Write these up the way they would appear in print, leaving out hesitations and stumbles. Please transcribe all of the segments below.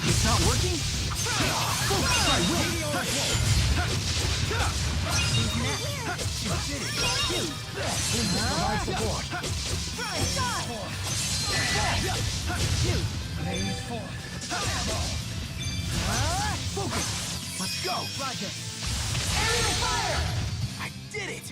It's not working? Focus! I will! You did it! Provide support! Phase 4! Focus! Let's go! Roger! Enemy fire! I did it!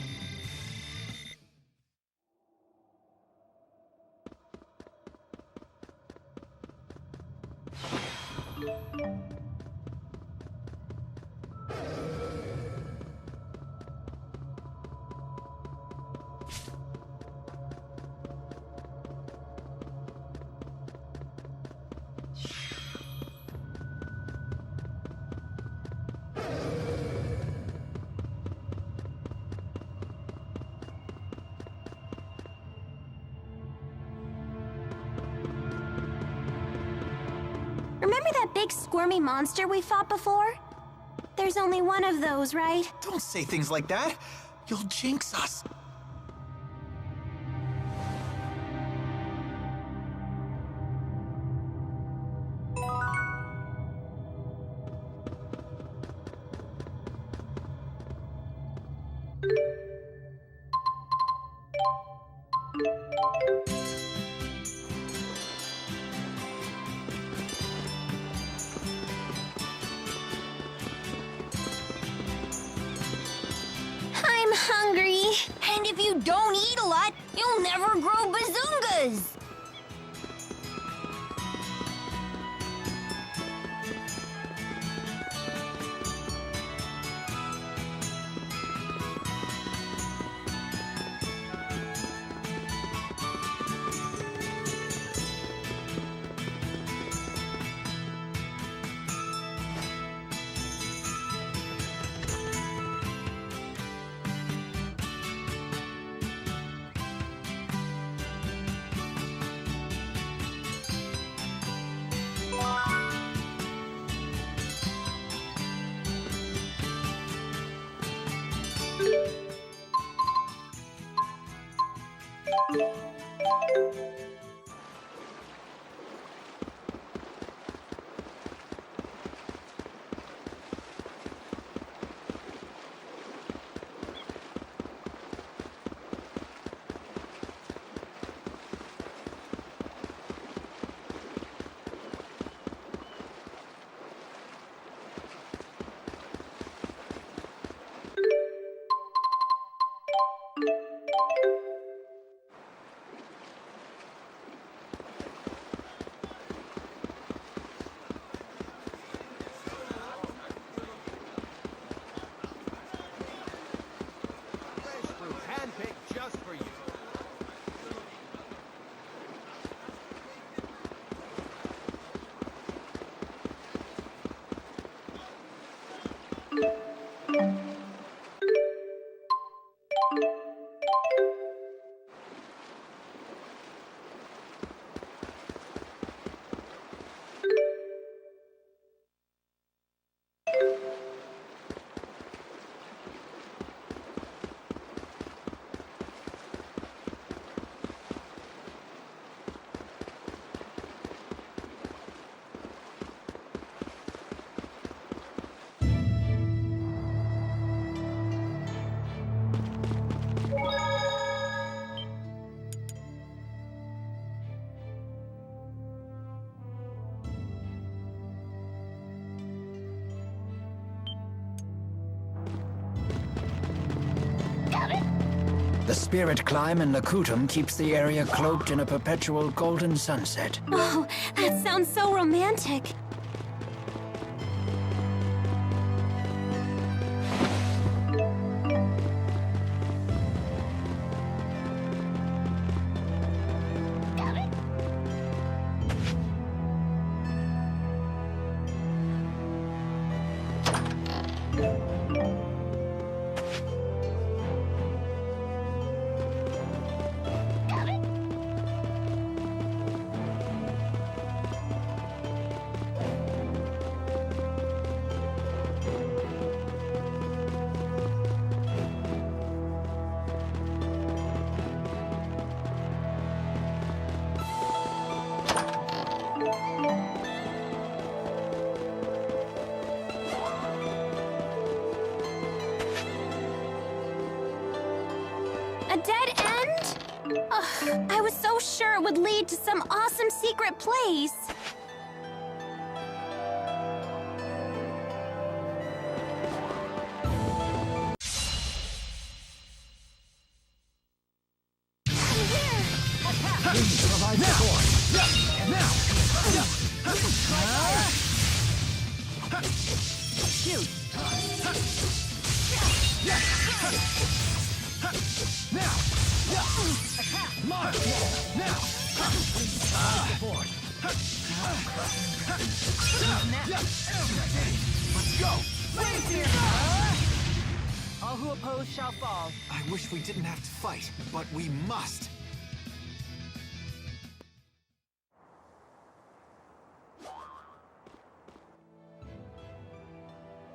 Remember that big squirmy monster we fought before? There's only one of those, right? Don't say things like that. You'll jinx us. I'm hungry. And if you don't eat a lot, you'll never grow bazungas. Just for you. The spirit climb in Lakutam keeps the area cloaked in a perpetual golden sunset. Oh, that sounds so romantic. A dead end? Ugh, I was so sure it would lead to some awesome secret place. Provide support. Now! Jude! Now! March! Now! Support! Let's go! All who oppose shall fall. I wish we didn't have to fight, but we must.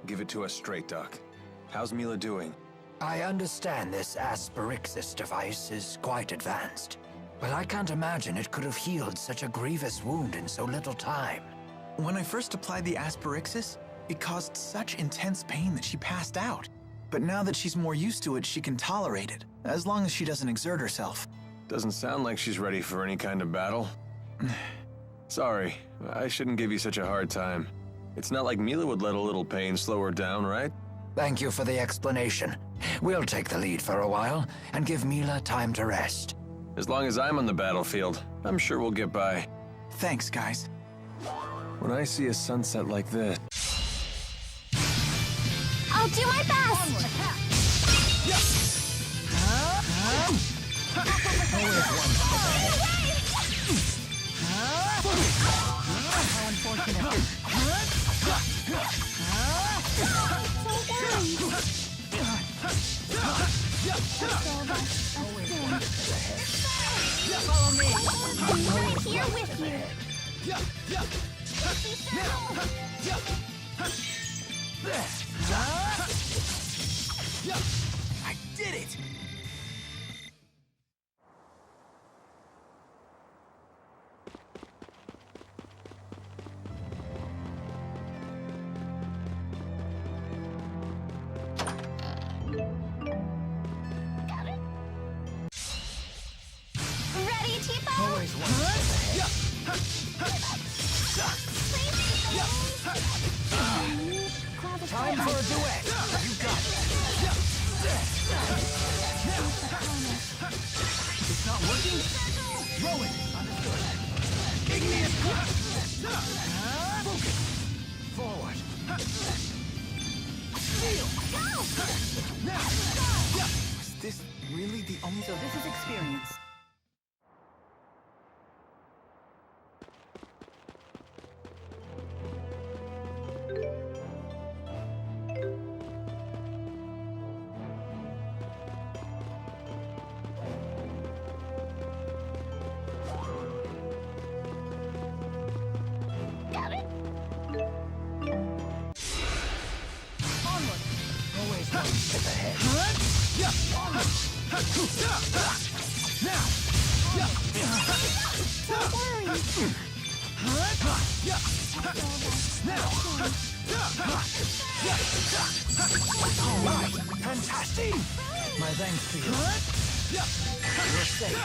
Give it to us straight, Doc. How's Milla doing? I understand this Asperixis device is quite advanced, but I can't imagine it could have healed such a grievous wound in so little time. When I first applied the Asperixis, it caused such intense pain that she passed out. But now that she's more used to it, she can tolerate it, as long as she doesn't exert herself. Doesn't sound like she's ready for any kind of battle. Sorry, I shouldn't give you such a hard time. It's not like Milla would let a little pain slow her down, right? Thank you for the explanation. We'll take the lead for a while and give Milla time to rest. As long as I'm on the battlefield, I'm sure we'll get by. Thanks, guys. When I see a sunset like this... I'll do my best! How unfortunate. Follow me. I'm right here with you. I did it! Ready, Tipo? Always one Time for a duet. You got it. It's not working? Throw it! Understood. Igneous Focus! Forward. Steal! Now! Was this really the only... So this is experience. Alright, fantastic! My thanks to you. You're safe.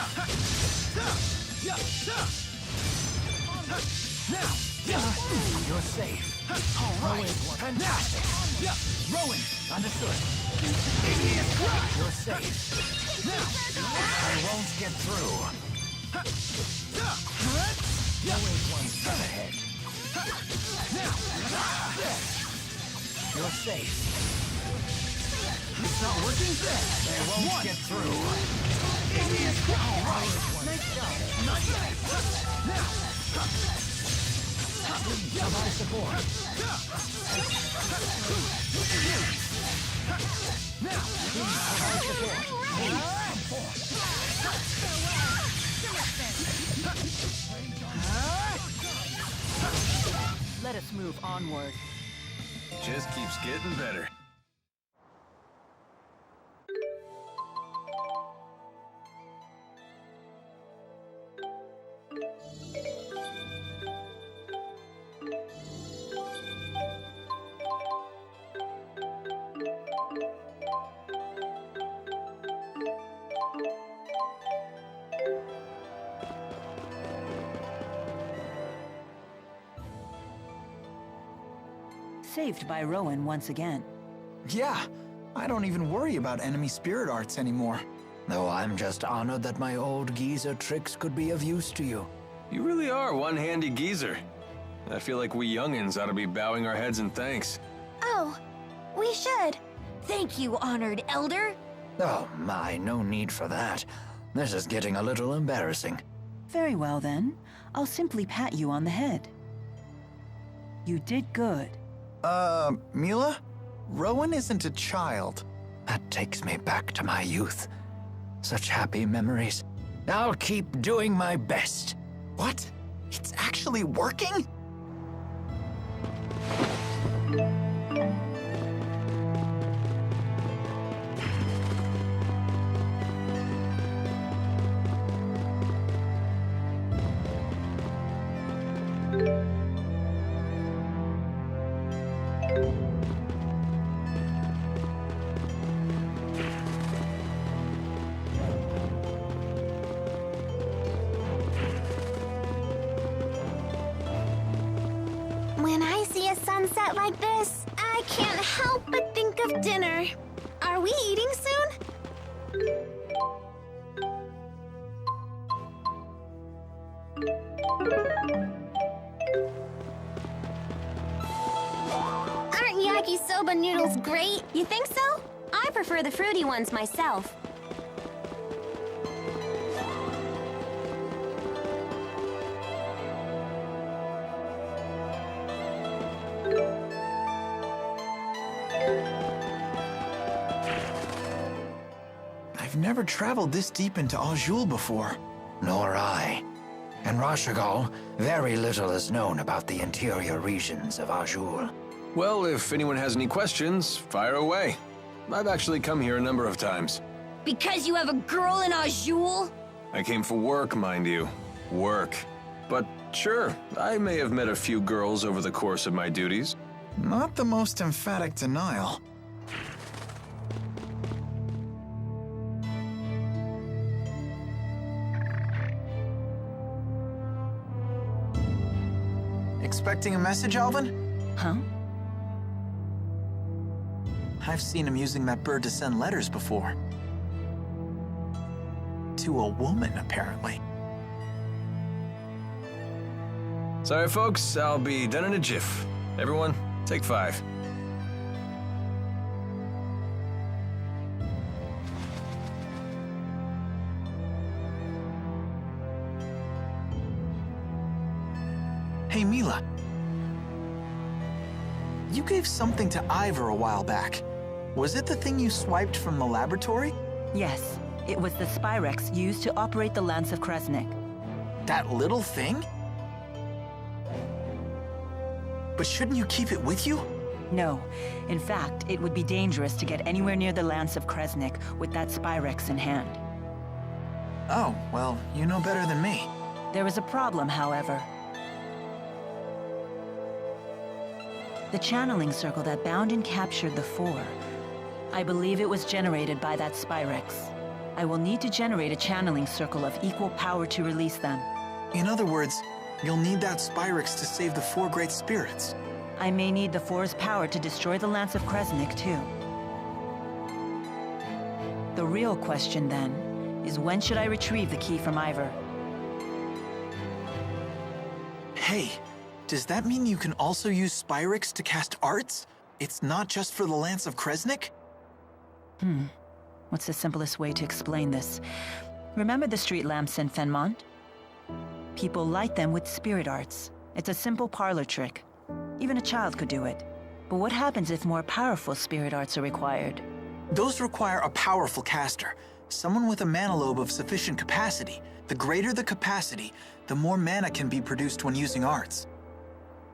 You're safe. Alright, fantastic! Rowan, understood. You're safe. I won't get through. Always one step ahead. You're safe. It's not working? They won't get through. All right. Nice job. Not yet. Now. Provide support. Now. Provide support. Let us move onward. Just keeps getting better. Saved by Rowan once again. Yeah, I don't even worry about enemy spirit arts anymore. Though I'm just honored that my old geezer tricks could be of use to you. You really are one handy geezer. I feel like we youngins ought to be bowing our heads in thanks. Oh, we should. Thank you, honored elder. Oh my, no need for that. This is getting a little embarrassing. Very well then. I'll simply pat you on the head. You did good. Milla? Rowan isn't a child. That takes me back to my youth. Such happy memories. I'll keep doing my best. What? It's actually working? When I see a sunset like this, I can't help but think of dinner. Are we eating soon? Aren't yakisoba noodles great? You think so? I prefer the fruity ones myself. I've never traveled this deep into Azul before. Nor I. In Rashagal, very little is known about the interior regions of Azul. Well, if anyone has any questions, fire away. I've actually come here a number of times. Because you have a girl in Azul? I came for work, mind you. Work. But sure, I may have met a few girls over the course of my duties. Not the most emphatic denial. Expecting a message, Alvin? Huh? I've seen him using that bird to send letters before. To a woman, apparently. Sorry, folks, I'll be done in a jiff. Everyone, take 5. Milla. You gave something to Ivor a while back. Was it the thing you swiped from the laboratory? Yes, it was the Spyrex used to operate the Lance of Kresnik. That little thing? But shouldn't you keep it with you? No. In fact, it would be dangerous to get anywhere near the Lance of Kresnik with that Spyrex in hand. Oh, well, you know better than me. There is a problem, however. The channeling circle that bound and captured the Four. I believe it was generated by that Spyrex. I will need to generate a channeling circle of equal power to release them. In other words, you'll need that Spyrex to save the Four Great Spirits. I may need the Four's power to destroy the Lance of Kresnik, too. The real question, then, is when should I retrieve the key from Ivor? Hey, does that mean you can also use Spyrex to cast arts? It's not just for the Lance of Kresnik? What's the simplest way to explain this? Remember the street lamps in Fenmont? People light them with spirit arts. It's a simple parlor trick. Even a child could do it. But what happens if more powerful spirit arts are required? Those require a powerful caster, someone with a mana lobe of sufficient capacity. The greater the capacity, the more mana can be produced when using arts.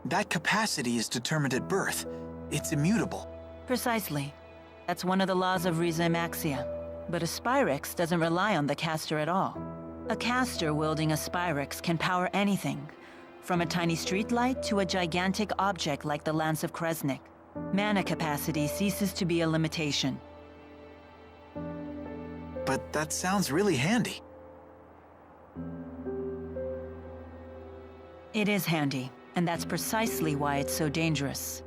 That capacity is determined at birth. It's immutable. Precisely. That's one of the laws of Rieze Maxia. But a Spyrex doesn't rely on the caster at all. A caster wielding a Spyrex can power anything, from a tiny streetlight to a gigantic object like the Lance of Kresnik. Mana capacity ceases to be a limitation. But that sounds really handy. It is handy, and that's precisely why it's so dangerous.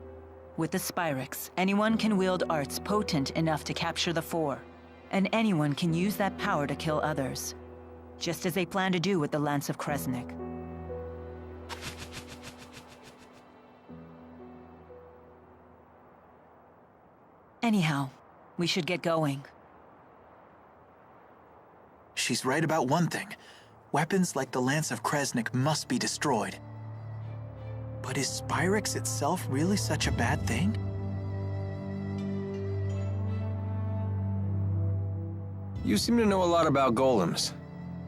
With the Spyrex, anyone can wield arts potent enough to capture the Four, and anyone can use that power to kill others, just as they plan to do with the Lance of Kresnik. Anyhow, we should get going. She's right about one thing. Weapons like the Lance of Kresnik must be destroyed. But is Spyrex itself really such a bad thing? You seem to know a lot about golems.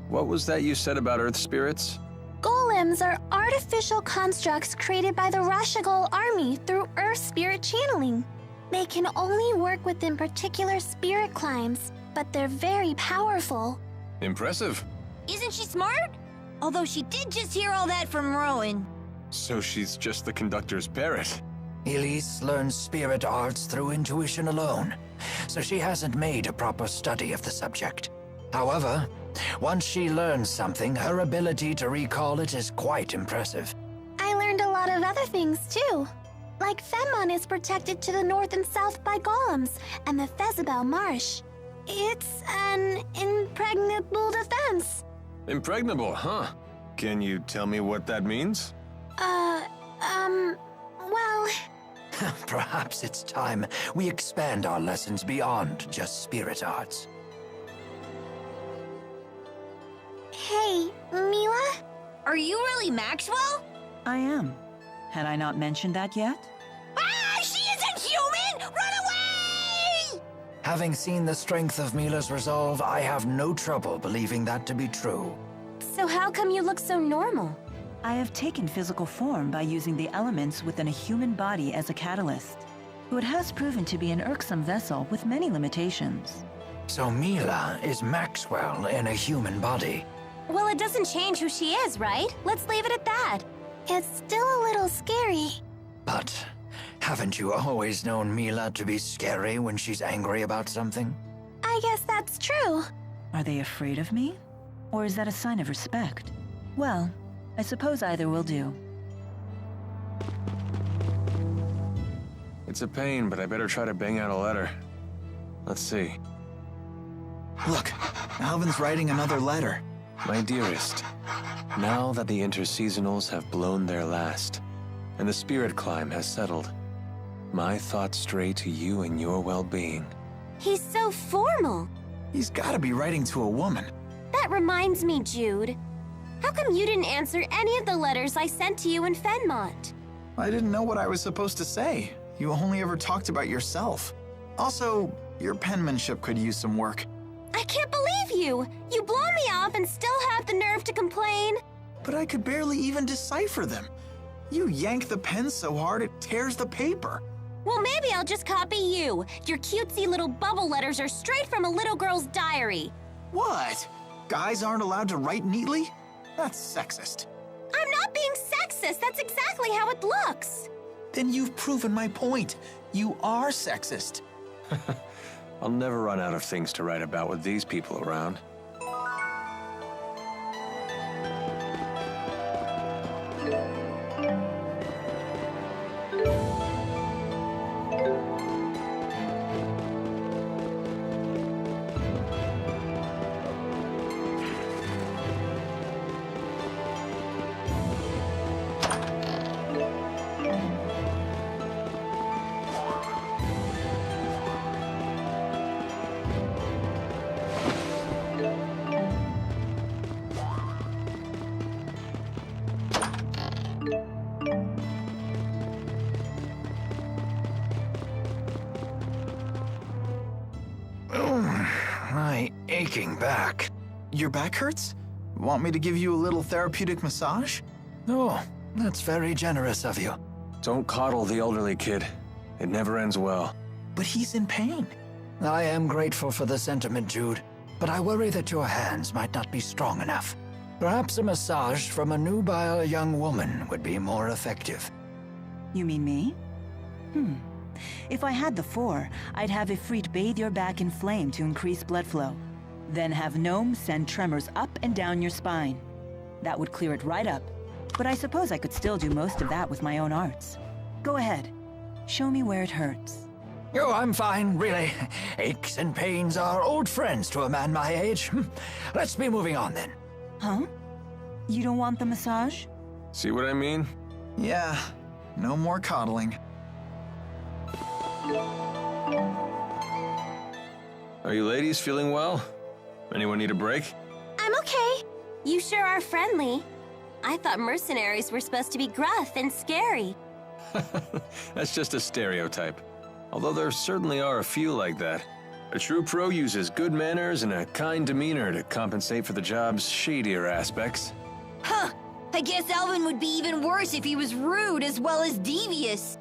What was that you said about Earth spirits? Golems are artificial constructs created by the Rashigol army through Earth spirit channeling. They can only work within particular spirit climes, but they're very powerful. Impressive. Isn't she smart? Although she did just hear all that from Rowan. So she's just the conductor's parrot. Elise learns spirit arts through intuition alone, so she hasn't made a proper study of the subject. However, once she learns something, her ability to recall it is quite impressive. I learned a lot of other things too. Like Fenmon is protected to the north and south by golems, and the Fezabel Marsh. It's an impregnable defense. Impregnable, huh? Can you tell me what that means? Well... Perhaps it's time we expand our lessons beyond just spirit arts. Hey, Milla? Are you really Maxwell? I am. Had I not mentioned that yet? Ah, she isn't human! Run away! Having seen the strength of Milla's resolve, I have no trouble believing that to be true. So how come you look so normal? I have taken physical form by using the elements within a human body as a catalyst. It has proven to be an irksome vessel with many limitations. So Milla is Maxwell in a human body. Well, it doesn't change who she is, right? Let's leave it at that. It's still a little scary. But haven't you always known Milla to be scary when she's angry about something? I guess that's true. Are they afraid of me? Or is that a sign of respect? Well, I suppose either will do. It's a pain, but I better try to bang out a letter. Let's see. Look, Alvin's writing another letter. My dearest, now that the interseasonals have blown their last, and the spirit climb has settled, my thoughts stray to you and your well-being. He's so formal. He's gotta be writing to a woman. That reminds me, Jude. How come you didn't answer any of the letters I sent to you in Fenmont? I didn't know what I was supposed to say. You only ever talked about yourself. Also, your penmanship could use some work. I can't believe you! You blow me off and still have the nerve to complain. But I could barely even decipher them. You yank the pen so hard it tears the paper. Well, maybe I'll just copy you. Your cutesy little bubble letters are straight from a little girl's diary. What? Guys aren't allowed to write neatly? That's sexist. I'm not being sexist. That's exactly how it looks. Then you've proven my point. You are sexist. I'll never run out of things to write about with these people around. My aching back. Your back hurts? Want me to give you a little therapeutic massage? Oh, that's very generous of you. Don't coddle the elderly kid. It never ends well. But he's in pain. I am grateful for the sentiment, Jude, but I worry that your hands might not be strong enough. Perhaps a massage from a nubile young woman would be more effective. You mean me? If I had the 4, I'd have Ifrit bathe your back in flame to increase blood flow. Then have Gnome send tremors up and down your spine. That would clear it right up. But I suppose I could still do most of that with my own arts. Go ahead. Show me where it hurts. Oh, I'm fine, really. Aches and pains are old friends to a man my age. Let's be moving on then. Huh? You don't want the massage? See what I mean? Yeah, no more coddling. Are you ladies feeling well? Anyone need a break? I'm okay. You sure are friendly. I thought mercenaries were supposed to be gruff and scary. That's just a stereotype. Although there certainly are a few like that. A true pro uses good manners and a kind demeanor to compensate for the job's shadier aspects. Huh. I guess Alvin would be even worse if he was rude as well as devious.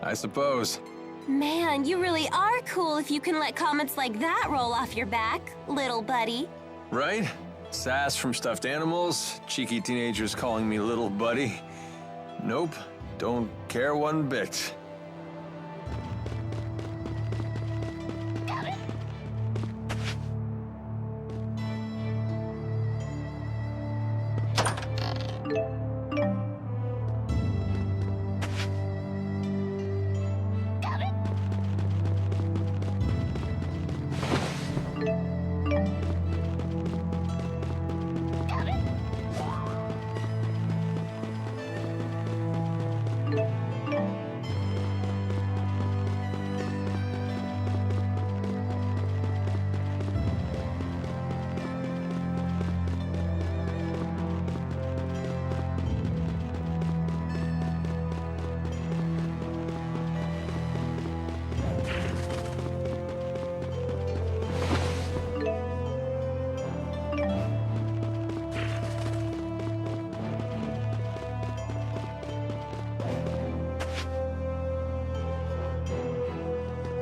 I suppose. Man, you really are cool if you can let comments like that roll off your back, little buddy. Right? Sass from stuffed animals, cheeky teenagers calling me little buddy. Nope, don't care one bit.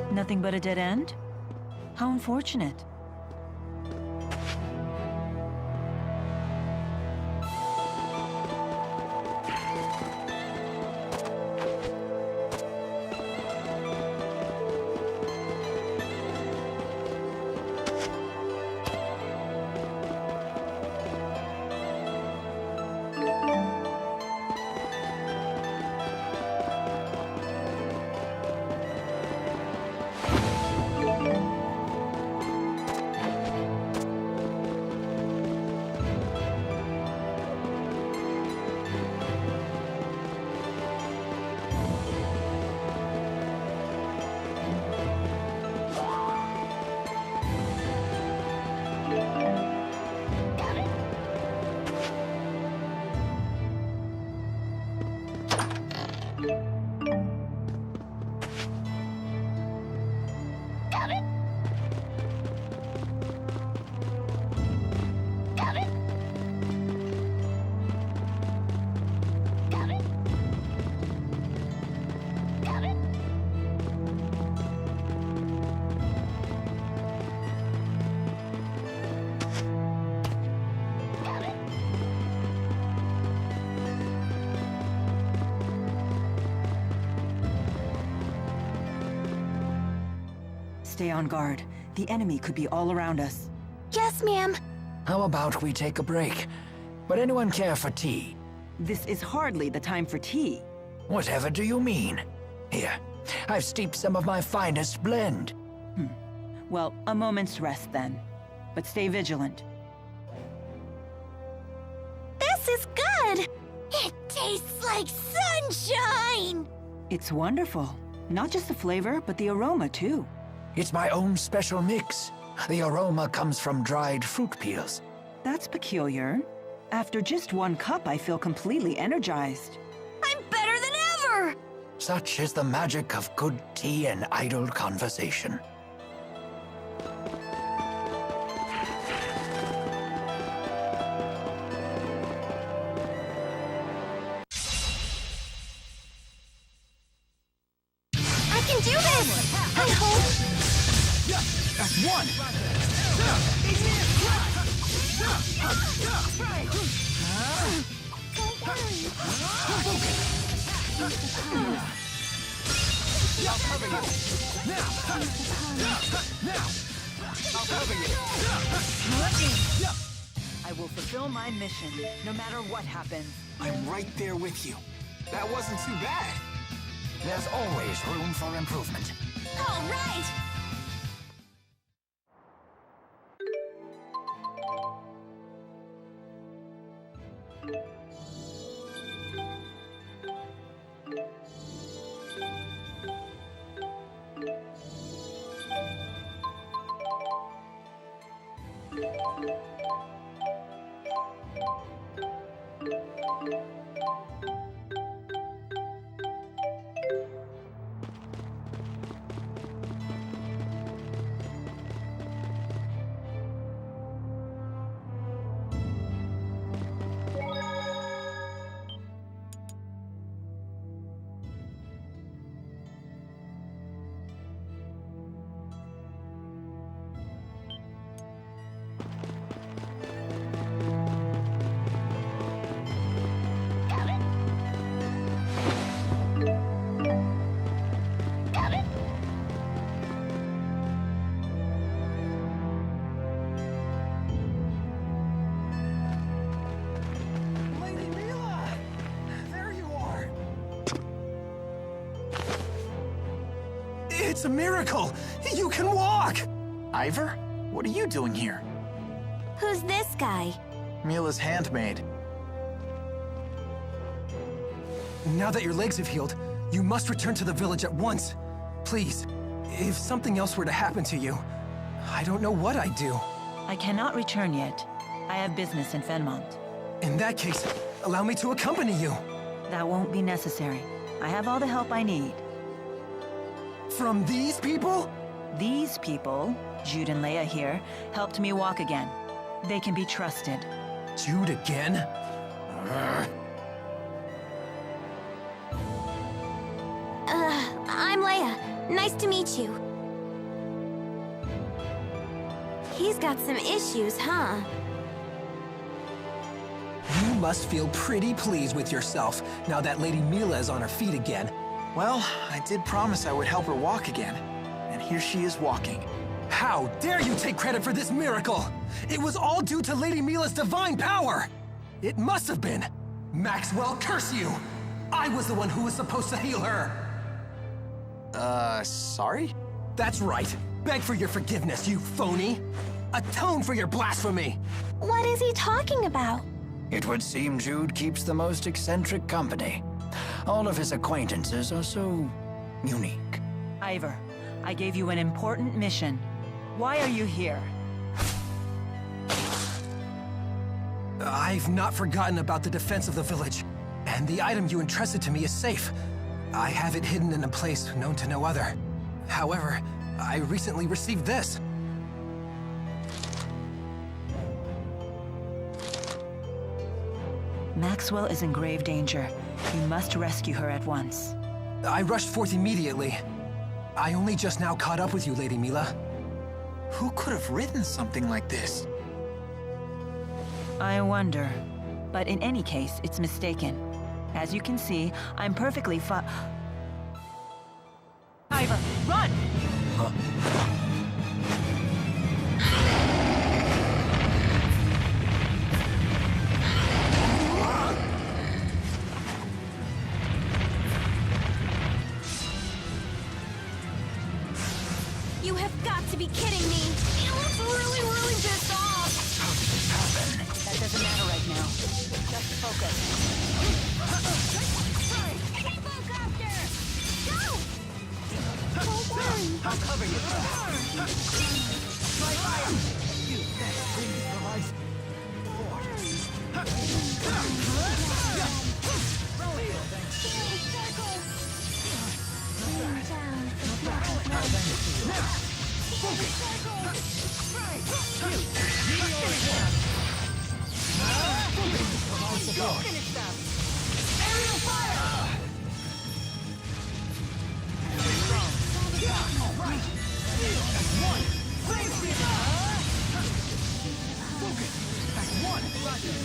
Nothing but a dead end? How unfortunate. stay on guard. The enemy could be all around us. Yes, ma'am. How about we take a break? Would anyone care for tea? This is hardly the time for tea. Whatever do you mean? Here, I've steeped some of my finest blend. Well, a moment's rest then. But stay vigilant. This is good! It tastes like sunshine! It's wonderful. Not just the flavor, but the aroma too. It's my own special mix. The aroma comes from dried fruit peels. That's peculiar. After just one cup, I feel completely energized. I'm better than ever! Such is the magic of good tea and idle conversation. I can do this! I hope. That's one! I will fulfill my mission, no matter what happens. I'm right there with you. That wasn't too bad. There's always room for improvement. All right! Lady Milla! There you are! It's a miracle! You can walk! Ivor? What are you doing here? Who's this guy? Milla's handmaid. Now that your legs have healed, you must return to the village at once. Please, if something else were to happen to you, I don't know what I'd do. I cannot return yet. I have business in Fenmont. In that case, allow me to accompany you. That won't be necessary. I have all the help I need. From these people? These people, Jude and Leia here, helped me walk again. They can be trusted. Jude again? I'm Leia. Nice to meet you. He's got some issues, huh? You must feel pretty pleased with yourself now that Lady Milla is on her feet again. Well, I did promise I would help her walk again. And here she is walking. How dare you take credit for this miracle? It was all due to Lady Milla's divine power! It must have been. Maxwell, curse you! I was the one who was supposed to heal her! Sorry? That's right. Beg for your forgiveness, you phony! Atone for your blasphemy! What is he talking about? It would seem Jude keeps the most eccentric company. All of his acquaintances are so unique. Ivor, I gave you an important mission. Why are you here? I've not forgotten about the defense of the village, and the item you entrusted to me is safe. I have it hidden in a place known to no other. However, I recently received this. Maxwell is in grave danger. You must rescue her at once. I rushed forth immediately. I only just now caught up with you, Lady Milla. Who could have written something like this? I wonder. But in any case, it's mistaken. As you can see, I'm perfectly Ivor, run! You have got to be kidding me! He looks really, really pissed off! How did this happen? That doesn't matter right now. Just focus. Helicopter! Go! I'll cover you. Try fire! You that thing provides Aerial fire! Right! That's one! Flame speeder! Focus! That's one! Roger!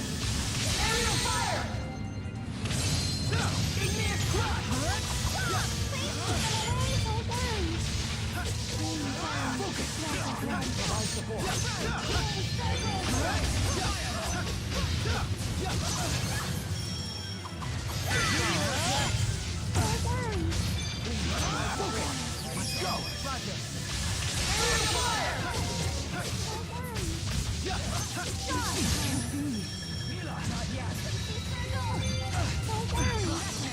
Aerial fire! Igneous crush! Focus! Provide support! Let's go! Roger! Aerial fire! Milla! Not yet!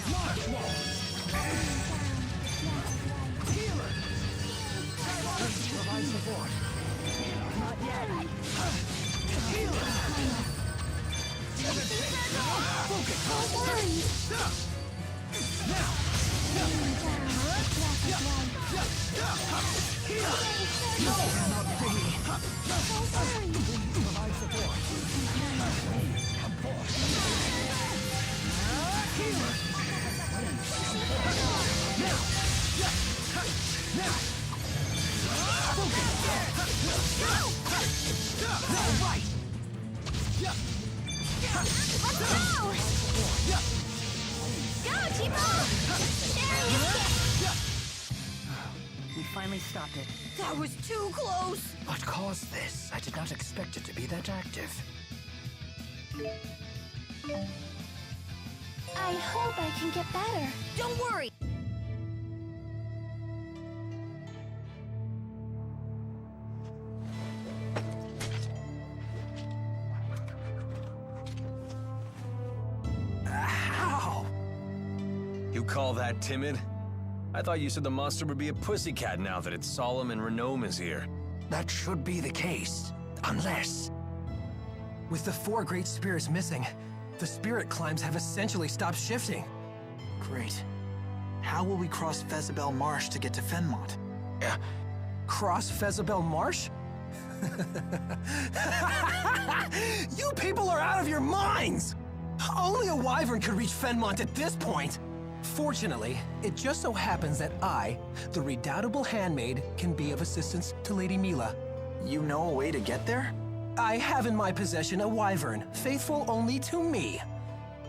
Launch wall! Healer! Provide support! Not yet! Healer! Focus! Now! No! Not free! Provide support! Come forth! Healer! Now! Now! Focus! Now, right! Let's go! Go, Chico! There he is! We finally stopped it. That was too close! What caused this? I did not expect it to be that active. I hope I can get better. Don't worry! Ow! You call that timid? I thought you said the monster would be a pussycat now that its solemn and Renome is here. That should be the case. Unless... With the four great spirits missing, the spirit climbs have essentially stopped shifting. Great. How will we cross Fezabel Marsh to get to Fenmont? Cross Fezabel Marsh? You people are out of your minds! Only a wyvern could reach Fenmont at this point. Fortunately, it just so happens that I, the redoubtable handmaid, can be of assistance to Lady Milla. You know a way to get there? I have in my possession a wyvern, faithful only to me.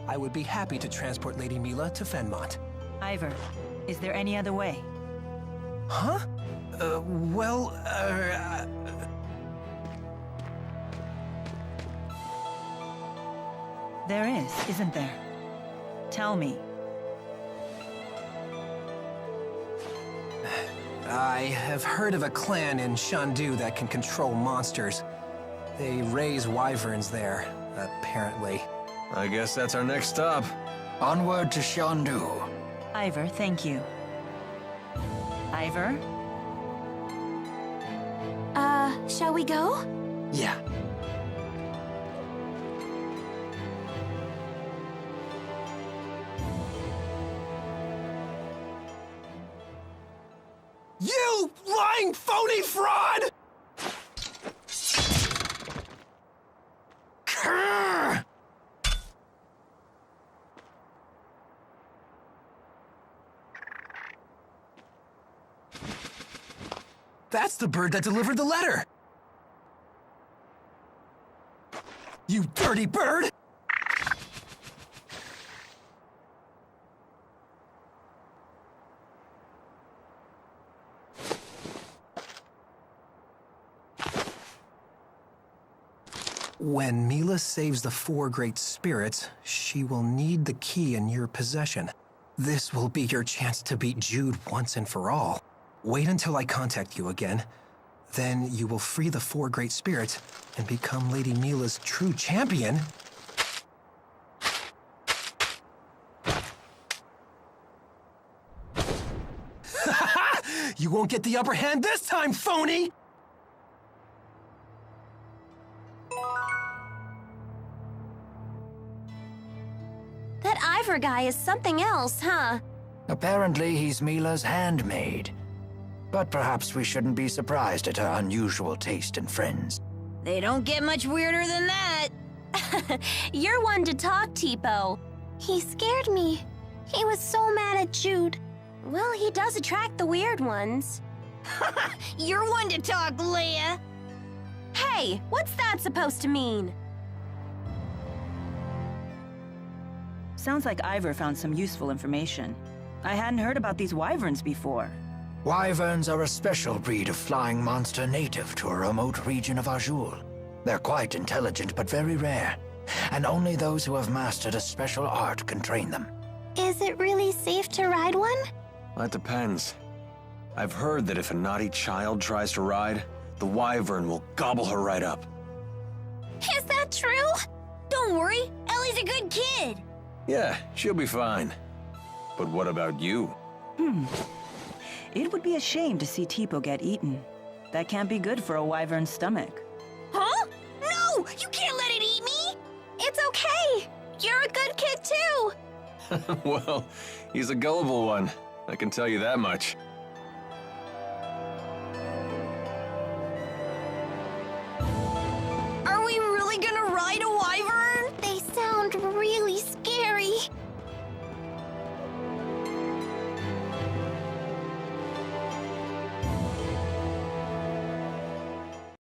I would be happy to transport Lady Milla to Fenmont. Ivor, is there any other way? Huh? There is, isn't there? Tell me. I have heard of a clan in Shandu that can control monsters. They raise wyverns there, apparently. I guess that's our next stop. Onward to Shandu. Ivor, thank you. Ivor? Shall we go? Yeah. You lying phony fraud! Grr! That's the bird that delivered the letter! You dirty bird! When Milla saves the four great spirits, she will need the key in your possession. This will be your chance to beat Jude once and for all. Wait until I contact you again. Then you will free the 4 great spirits and become Lady Milla's true champion. You won't get the upper hand this time, phony! That Ivor guy is something else, huh? Apparently, he's Milla's handmaid. But perhaps we shouldn't be surprised at her unusual taste in friends. They don't get much weirder than that. You're one to talk, Tipo. He scared me. He was so mad at Jude. Well, he does attract the weird ones. You're one to talk, Leia. Hey, what's that supposed to mean? Sounds like Ivor found some useful information. I hadn't heard about these wyverns before. Wyverns are a special breed of flying monster native to a remote region of Azul. They're quite intelligent but very rare, and only those who have mastered a special art can train them. Is it really safe to ride one? That depends. I've heard that if a naughty child tries to ride, the wyvern will gobble her right up. Is that true? Don't worry, Ellie's a good kid. Yeah, she'll be fine. But what about you? It would be a shame to see Tipo get eaten. That can't be good for a wyvern's stomach. Huh? No! You can't let it eat me! It's okay. You're a good kid too. Well, he's a gullible one. I can tell you that much. Are we really gonna ride a